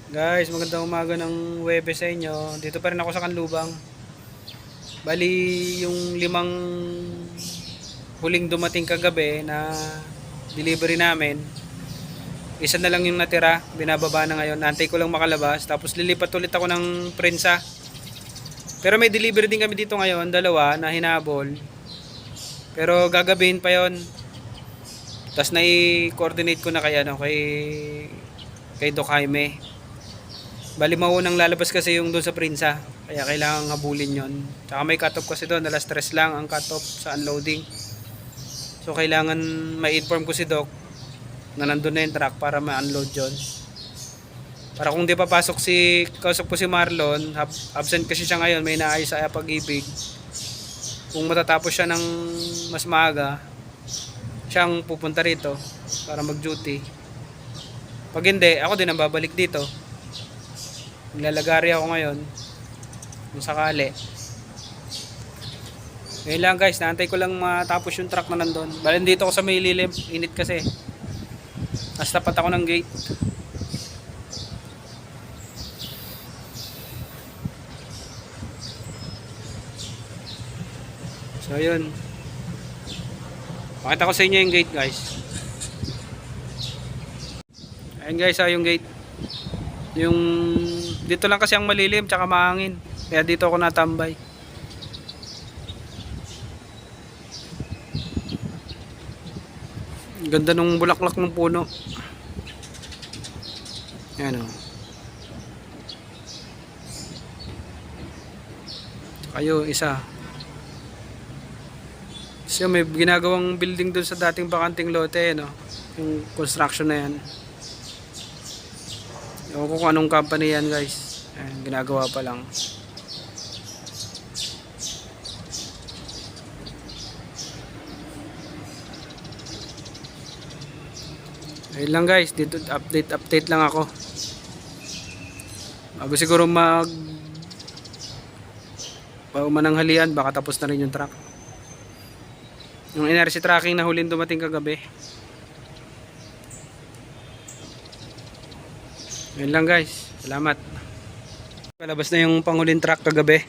Guys, magandang umaga ng Huwebes sa inyo. Dito pa rin ako sa Kanlubang. Bali, yung limang huling dumating kagabi na delivery namin, isa na lang yung natira. Binababa na ngayon. Antay ko lang makalabas. Tapos lilipat ulit ako ng prensa. Pero may delivery din kami dito ngayon, dalawa na hinabol. Pero gagabihin pa yon. Tapos nai-coordinate ko na kay Doc Jaime. Bali maunang lalabas kasi yung doon sa Prinsa. Kaya kailangan habulin yon. Tsaka may cut-off kasi doon. Alas 3 lang ang cut-off sa unloading. So kailangan ma-inform ko si Doc na nandun na yung truck para ma-unload yon. Para kung di papasok kausap ko si Marlon, absent kasi siya ngayon, may naayos sa Pag-ibig. Kung matatapos siya ng mas maaga, siyang pupunta rito para mag-duty. Pag hindi, ako din ang babalik dito. Nilalagari ako ngayon kung sakali. Ngayon lang guys, naantay ko lang matapos yung truck na nandun. Bali dito ako sa may lilim, init kasi. Mas tapat ako ng gate. So yun, pakita ko sa inyo yung gate guys. Ayun guys, yung gate. Yung dito lang kasi ang malilim tsaka mahangin, kaya dito ako natambay. Ganda nung bulaklak ng puno. Ayan o. Kayo isa. So may ginagawang building dun sa dating bakanting lote, no? Yung construction na yan. Ewan ko kung anong company yan guys. Ayan, ginagawa pa lang. Ayun lang guys, dito update lang ako. Bago siguro mananghalian, baka tapos na rin yung truck. Yung NRC tracking na huling dumating kagabi. Ayun lang guys, salamat. Palabas na yung panghuling truck kagabi.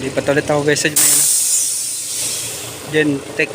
Lipat ulit ako guys sa Gen Tech.